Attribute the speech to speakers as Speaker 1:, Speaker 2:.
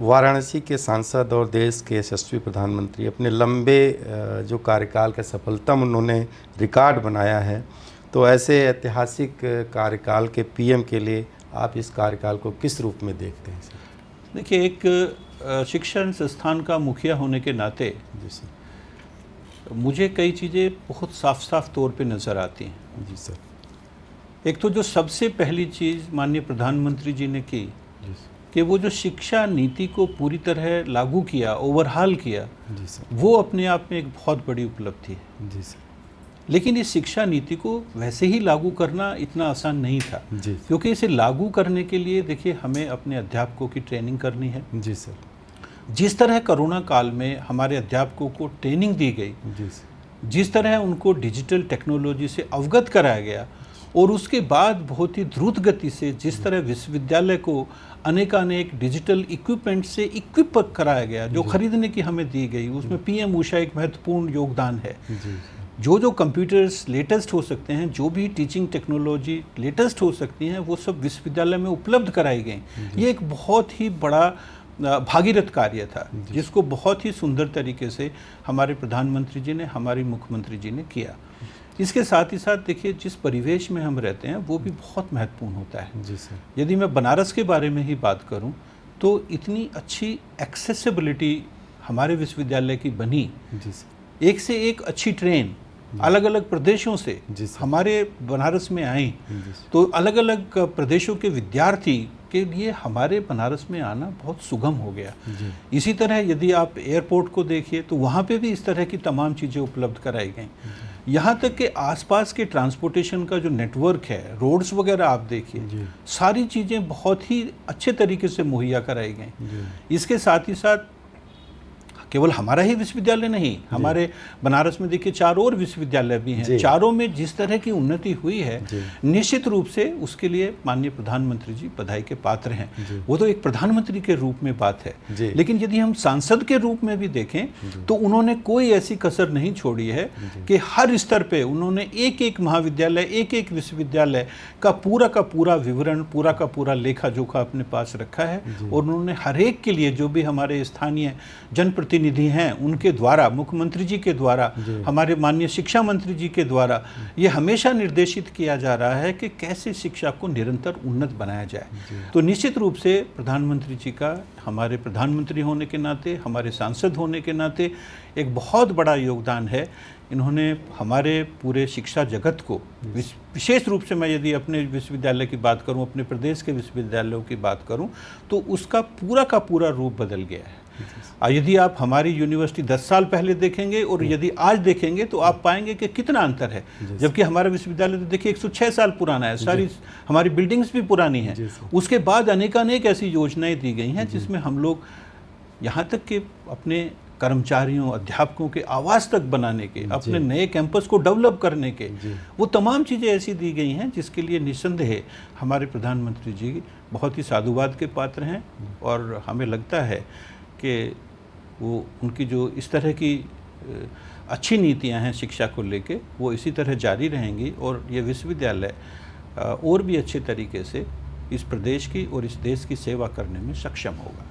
Speaker 1: वाराणसी के सांसद और देश के यशस्वी प्रधानमंत्री अपने लंबे जो कार्यकाल का सफलतम उन्होंने रिकॉर्ड बनाया है, तो ऐसे ऐतिहासिक कार्यकाल के पीएम के लिए आप इस कार्यकाल को किस रूप में देखते हैं सर?
Speaker 2: देखिए, एक शिक्षण संस्थान का मुखिया होने के नाते
Speaker 1: जी सर,
Speaker 2: मुझे कई चीज़ें बहुत साफ साफ तौर पे नज़र आती हैं।
Speaker 1: जी सर।
Speaker 2: एक तो जो सबसे पहली चीज़ माननीय प्रधानमंत्री जी ने की
Speaker 1: जी सर।
Speaker 2: कि वो जो शिक्षा नीति को पूरी तरह लागू किया, ओवरहाल किया,
Speaker 1: जी सर।
Speaker 2: वो अपने आप में एक बहुत बड़ी उपलब्धि है।
Speaker 1: जी सर।
Speaker 2: लेकिन इस शिक्षा नीति को वैसे ही लागू करना इतना आसान नहीं था,
Speaker 1: जी
Speaker 2: क्योंकि इसे लागू करने के लिए देखिए हमें अपने अध्यापकों की ट्रेनिंग करनी है।
Speaker 1: जी सर।
Speaker 2: जिस तरह कोरोना काल में हमारे अध्यापकों को ट्रेनिंग दी गई,
Speaker 1: जी सर।
Speaker 2: जिस तरह उनको डिजिटल टेक्नोलॉजी से अवगत कराया गया, और उसके बाद बहुत ही द्रुत गति से जिस तरह विश्वविद्यालय को अनेकानेक डिजिटल इक्विपमेंट से इक्विप कराया गया, जो खरीदने की हमें दी गई, उसमें पीएम उषा एक महत्वपूर्ण योगदान है। जो कंप्यूटर्स लेटेस्ट हो सकते हैं, जो भी टीचिंग टेक्नोलॉजी लेटेस्ट हो सकती हैं, वो सब विश्वविद्यालय में उपलब्ध कराई गई। ये एक बहुत ही बड़ा भागीरथ कार्य था, जिसको बहुत ही सुंदर तरीके से हमारे प्रधानमंत्री जी ने, हमारी मुख्यमंत्री जी ने किया। इसके साथ ही साथ देखिए, जिस परिवेश में हम रहते हैं वो भी बहुत महत्वपूर्ण होता है।
Speaker 1: जी सर।
Speaker 2: यदि मैं बनारस के बारे में ही बात करूं, तो इतनी अच्छी एक्सेसिबिलिटी हमारे विश्वविद्यालय की बनी।
Speaker 1: जी सर।
Speaker 2: एक से एक अच्छी ट्रेन अलग अलग प्रदेशों से हमारे बनारस में आई, तो अलग अलग प्रदेशों के विद्यार्थी के लिए हमारे बनारस में आना बहुत सुगम हो गया। इसी तरह यदि आप एयरपोर्ट को देखिए, तो वहाँ पे भी इस तरह की तमाम चीज़ें उपलब्ध कराई गई। यहाँ तक कि आसपास के ट्रांसपोर्टेशन का जो नेटवर्क है, रोड्स वगैरह आप देखिए, सारी चीज़ें बहुत ही अच्छे तरीके से मुहैया कराई गई। इसके साथ ही साथ केवल हमारा ही विश्वविद्यालय नहीं, हमारे बनारस में देखिए 4 और विश्वविद्यालय भी हैं। चारों में जिस तरह की उन्नति हुई है, निश्चित रूप से उसके लिए माननीय प्रधानमंत्री जी बधाई के पात्र हैं। वो तो एक प्रधानमंत्री के रूप में बात है, लेकिन यदि हम सांसद के रूप में भी देखें, तो उन्होंने कोई ऐसी कसर नहीं छोड़ी है कि हर स्तर पे उन्होंने एक एक महाविद्यालय, एक एक विश्वविद्यालय का पूरा विवरण, पूरा का पूरा लेखा जोखा अपने पास रखा है। और उन्होंने हर एक के लिए, जो भी हमारे स्थानीय जनप्रतिनिधि हैं, उनके द्वारा, मुख्यमंत्री जी के द्वारा, हमारे माननीय शिक्षा मंत्री जी के द्वारा ये हमेशा निर्देशित किया जा रहा है कि कैसे शिक्षा को निरंतर उन्नत बनाया जाए। तो निश्चित रूप से प्रधानमंत्री जी का, हमारे प्रधानमंत्री होने के नाते, हमारे सांसद होने के नाते एक बहुत बड़ा योगदान है। इन्होंने हमारे पूरे शिक्षा जगत को, विशेष रूप से मैं यदि अपने विश्वविद्यालय की बात करूं, अपने प्रदेश के विश्वविद्यालयों की बात करूं, तो उसका पूरा का पूरा रूप बदल गया है। यदि आप हमारी यूनिवर्सिटी 10 साल पहले देखेंगे और यदि आज देखेंगे, तो आप पाएंगे कि कितना अंतर है। जबकि हमारा विश्वविद्यालय तो देखिए 106 साल पुराना है, सारी हमारी बिल्डिंग्स भी पुरानी हैं। उसके बाद अनेकानेक ऐसी योजनाएं दी गई हैं, जिसमें हम लोग यहाँ तक कि अपने कर्मचारियों, अध्यापकों के आवास तक बनाने के, अपने नए कैंपस को डेवलप करने के, वो तमाम चीज़ें ऐसी दी गई हैं जिसके लिए निस्संदेह हमारे प्रधानमंत्री जी बहुत ही साधुवाद के पात्र हैं। और हमें लगता है कि वो, उनकी जो इस तरह की अच्छी नीतियां हैं शिक्षा को लेके, वो इसी तरह जारी रहेंगी, और ये विश्वविद्यालय और भी अच्छे तरीके से इस प्रदेश की और इस देश की सेवा करने में सक्षम होगा।